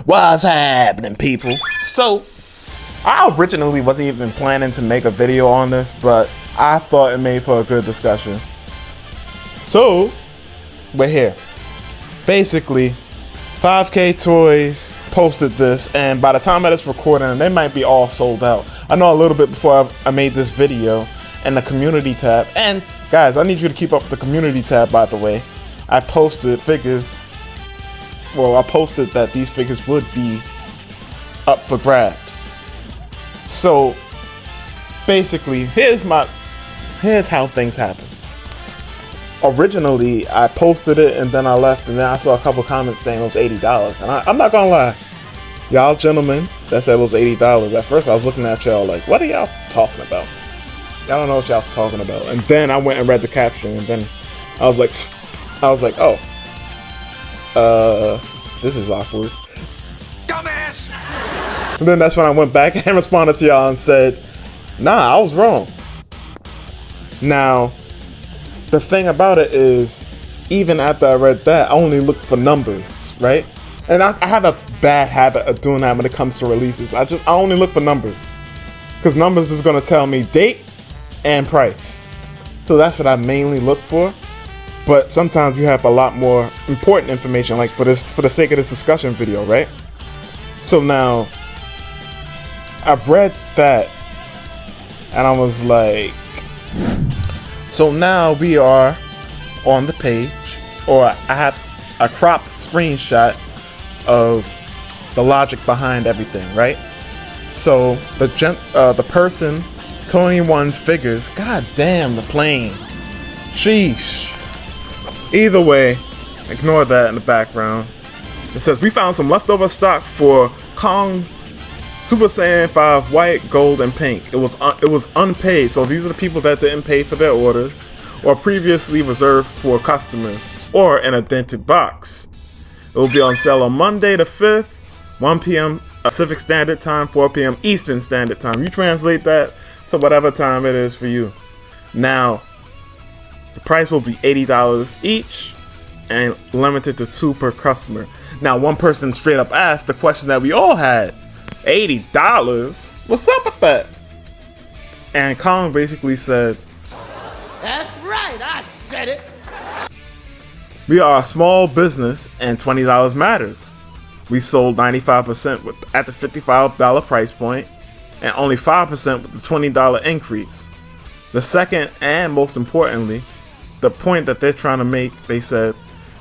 What's happening, people? So, I originally wasn't even planning to make a video on this, but I thought it made for a good discussion. So, we're here. Basically, 5ktoys posted this, and by the time of this recording, they might be all sold out. I know a little bit before I made this video, and the community tab. And guys, I need you to keep up with the community tab, by the way. I posted figures. Well, I posted that these figures would be up for grabs. So basically, here's how things happen. Originally, I posted it and then I left, and then I saw a couple comments saying it was $80. And I'm not gonna lie, y'all gentlemen that said it was $80. At first, I was looking at y'all like, what are y'all talking about? Y'all don't know what y'all talking about. And then I went and read the caption, and then I was like, oh. This is awkward. Dumbass! And then that's when I went back and responded to y'all and said, nah, I was wrong. Now, the thing about it is, even after I read that, I only looked for numbers, right? And I have a bad habit of doing that when it comes to releases. I only look for numbers. Because numbers is gonna tell me date and price. So that's what I mainly look for. But sometimes you have a lot more important information, like for the sake of this discussion video, right? So now, I've read that, and I was like, so now we are on the page, or I have a cropped screenshot of the logic behind everything, right? So the person, 21's figures, god damn the plane, sheesh. Either way, ignore that in the background. It says, we found some leftover stock for Kong Super Saiyan 5 white, gold, and pink. It was unpaid, so these are the people that didn't pay for their orders, or previously reserved for customers, or in a dented box. It will be on sale on Monday the 5th, 1 p.m. Pacific Standard Time, 4 p.m. Eastern Standard Time. You translate that to whatever time it is for you. Now, the price will be $80 each and limited to 2 per customer. Now, one person straight up asked the question that we all had, $80? What's up with that? And Kong basically said, that's right, I said it. We are a small business and $20 matters. We sold 95% at the $55 price point and only 5% with the $20 increase. The second and most importantly, the point that they're trying to make, they said,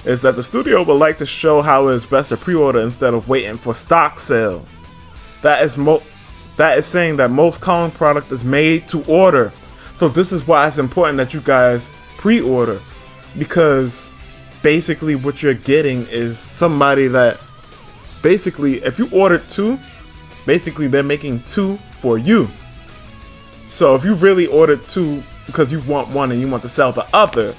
is that the studio would like to show how it is best to pre-order instead of waiting for stock sale. That is saying that most Kong product is made to order. So this is why it's important that you guys pre-order, because basically what you're getting is somebody that basically, if you order 2, basically they're making 2 for you. So if you really ordered 2 because you want 1 and you want to sell the other,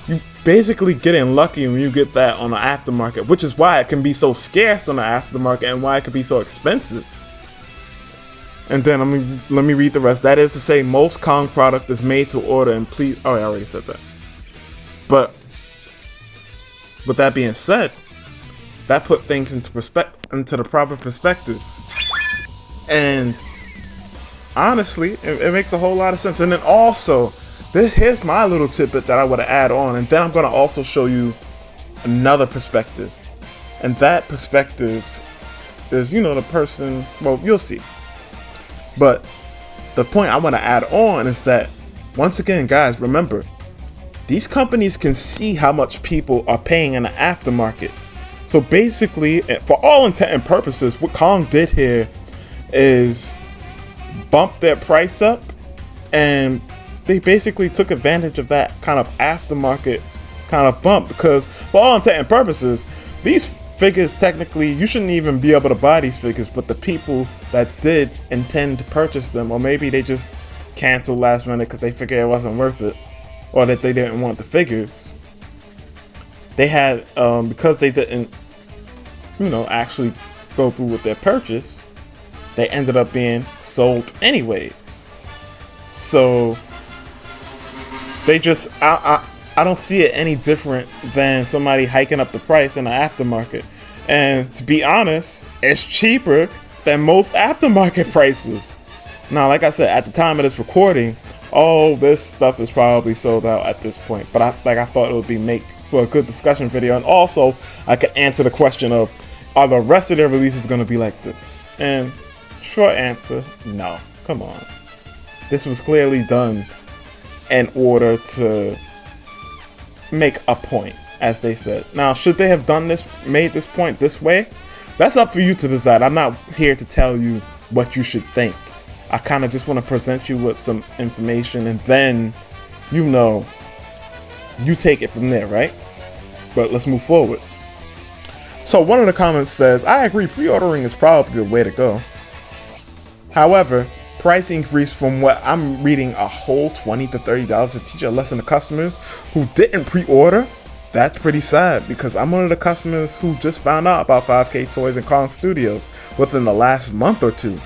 you basically getting lucky when you get that on the aftermarket, which is why it can be so scarce on the aftermarket and why it can be so expensive. And then let me read the rest. That is to say, most Kong product is made to order, and please, oh, I already said that. But with that being said, that put things into the proper perspective. And honestly, it makes a whole lot of sense. And then also, here's my little tidbit that I want to add on, and then I'm going to also show you another perspective. And that perspective is, the person, well, you'll see. But the point I want to add on is that, once again, guys, remember, these companies can see how much people are paying in the aftermarket. So basically, for all intent and purposes, what Kong did here is bump their price up, and they basically took advantage of that kind of aftermarket kind of bump, because for all intent and purposes, these figures, technically, you shouldn't even be able to buy these figures, but the people that did intend to purchase them, or maybe they just canceled last minute because they figured it wasn't worth it, or that they didn't want the figures, they had, because they didn't, actually go through with their purchase, they ended up being sold anyways. So they just, I don't see it any different than somebody hiking up the price in the aftermarket. And to be honest, it's cheaper than most aftermarket prices. Now, like I said, at the time of this recording, all this stuff is probably sold out at this point. But I thought it would be make for a good discussion video, and also I could answer the question of, are the rest of their releases going to be like this? And short answer, no. Come on. This was clearly done in order to make a point, as they said. Now, should they have done this, made this point this way? That's up for you to decide. I'm not here to tell you what you should think. I kind of just want to present you with some information, and then, you know, you take it from there, right? But let's move forward. So one of the comments says, I agree, pre-ordering is probably the way to go. However, price increase from what I'm reading a whole $20 to $30 to teach a lesson to customers who didn't pre-order. That's pretty sad, because I'm one of the customers who just found out about 5ktoys and Kong Studios within the last month or two,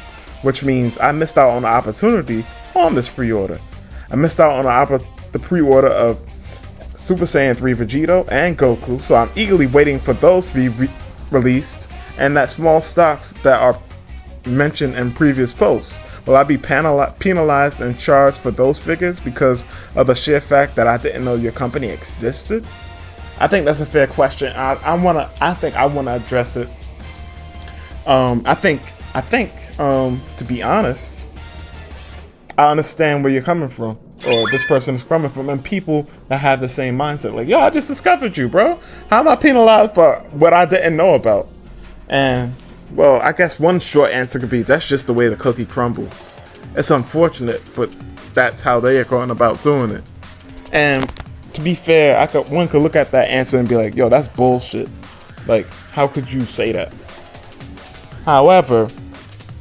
which means I missed out on the opportunity on this pre-order. I missed out on the pre-order of Super Saiyan 3 Vegito and Goku, so I'm eagerly waiting for those to be released, and that small stocks that are mentioned in previous posts. Will I be penalized and charged for those figures because of the sheer fact that I didn't know your company existed? I think that's a fair question. I think I wanna address it. I think to be honest, I understand where you're coming from, or this person is coming from, and people that have the same mindset, like, yo, I just discovered you, bro. How am I penalized for what I didn't know about? And well, I guess one short answer could be that's just the way the cookie crumbles. It's unfortunate, but that's how they are going about doing it. And to be fair, one could look at that answer and be like, yo, that's bullshit. Like, how could you say that? However,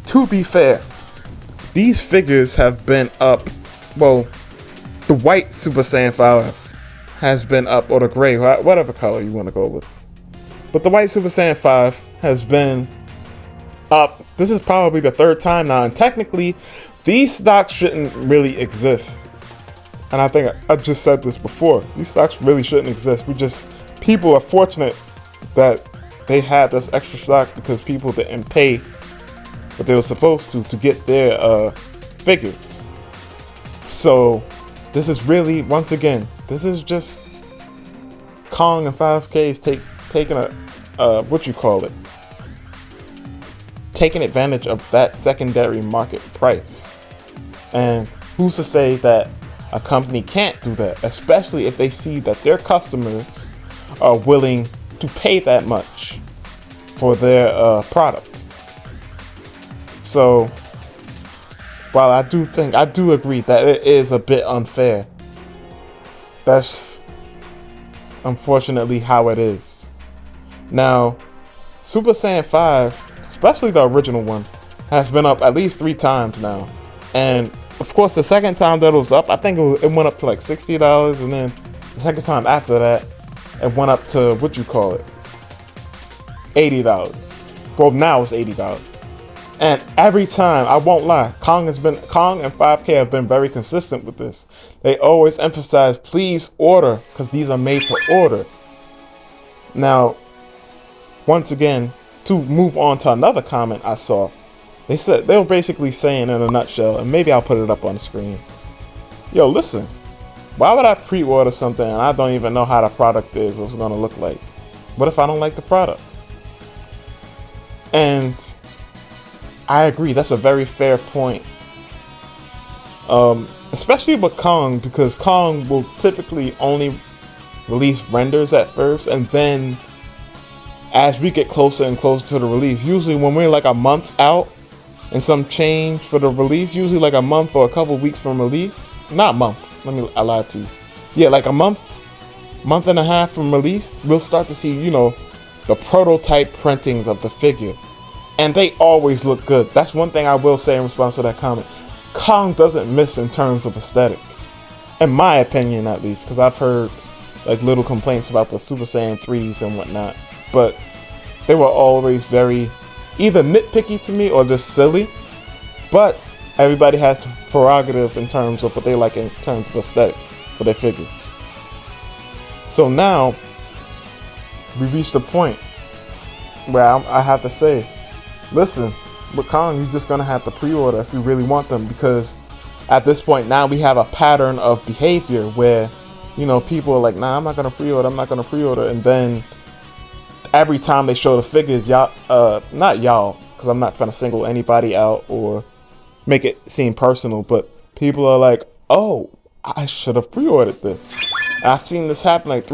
to be fair, these figures have been up. Well, the white Super Saiyan 5 has been up, or the gray, whatever color you want to go with. But the white Super Saiyan 5 has been up. This is probably the third time now, and technically, these stocks shouldn't really exist. And I think I just said this before. These stocks really shouldn't exist. People are fortunate that they had this extra stock because people didn't pay what they were supposed to get their figures. So this is really, once again, this is just Kong and 5Ks taking taking advantage of that secondary market price. And who's to say that a company can't do that, especially if they see that their customers are willing to pay that much for their product. So while I do agree that it is a bit unfair, that's unfortunately how it is. Now, Super Saiyan 5, especially the original one, has been up at least 3 times now. And of course, the second time that it was up, I think it went up to like $60, and then the second time after that, it went up to $80. Well, now it's $80. And every time, I won't lie, Kong and 5K have been very consistent with this. They always emphasize, please order, because these are made to order. Now, once again, to move on to another comment I saw, they were basically saying in a nutshell, and maybe I'll put it up on the screen. Yo, listen, why would I pre-order something and I don't even know how the product is or what it's gonna look like? What if I don't like the product? And I agree, that's a very fair point. Especially with Kong, because Kong will typically only release renders at first, and then as we get closer and closer to the release, usually when we're like a month out and some change for the release, usually like a month or a couple weeks from release, not a month, I lied to you. Yeah, like a month and a half from release, we'll start to see, the prototype printings of the figure. And they always look good. That's one thing I will say in response to that comment. Kong doesn't miss in terms of aesthetic. In my opinion, at least, because I've heard like little complaints about the Super Saiyan 3s and whatnot. But they were always very either nitpicky to me or just silly. But everybody has the prerogative in terms of what they like in terms of aesthetic for their figures. So now we reached the point where I have to say, listen, with Kong, you're just gonna have to pre-order if you really want them, because at this point now we have a pattern of behavior where, you know, people are like, nah, I'm not gonna pre-order, and then every time they show the figures, y'all, not y'all, because I'm not trying to single anybody out or make it seem personal, but people are like, oh, I should have pre-ordered this. And I've seen this happen like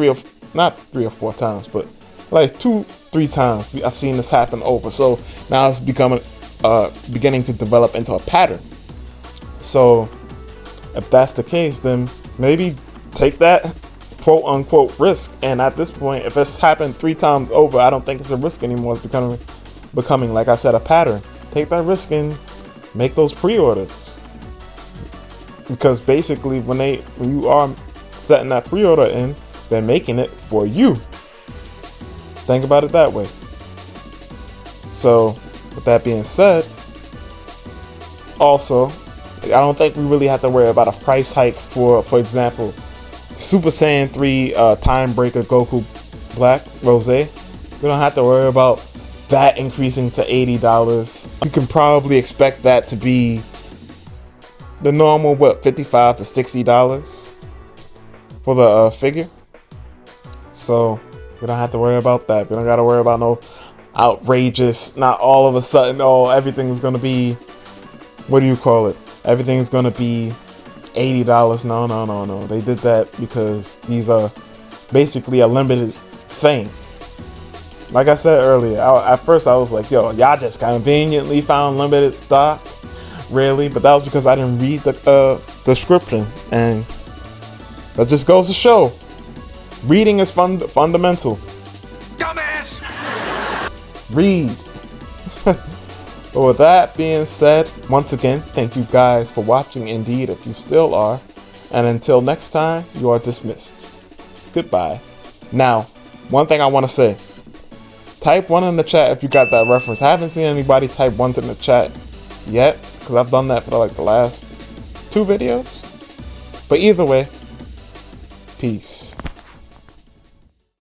not three or four times, but like 2-3 times I've seen this happen over. So now it's becoming beginning to develop into a pattern. So if that's the case, then maybe take that quote unquote risk. And at this point, if it's happened 3 times over, I don't think it's a risk anymore. It's becoming, like I said, a pattern. Take that risk and make those pre-orders, because basically when you are setting that pre-order in, they're making it for you. Think about it that way. So with that being said, also, I don't think we really have to worry about a price hike for example, Super Saiyan 3 Time Breaker Goku Black Rose. We don't have to worry about that increasing to $80. You can probably expect that to be the normal, $55 to $60 for the figure. So we don't have to worry about that. We don't got to worry about no outrageous, not all of a sudden, everything's gonna be, everything's gonna be $80. No. They did that because these are basically a limited thing. Like I said earlier, at first I was like, yo, y'all just conveniently found limited stock? Really? But that was because I didn't read the description. And that just goes to show, reading is fundamental. Dumbass! Read. But with that being said, once again, thank you guys for watching, indeed, if you still are. And until next time, you are dismissed. Goodbye. Now, one thing I want to say. Type 1 in the chat if you got that reference. I haven't seen anybody type 1 in the chat yet, because I've done that for like the last 2 videos. But either way, peace.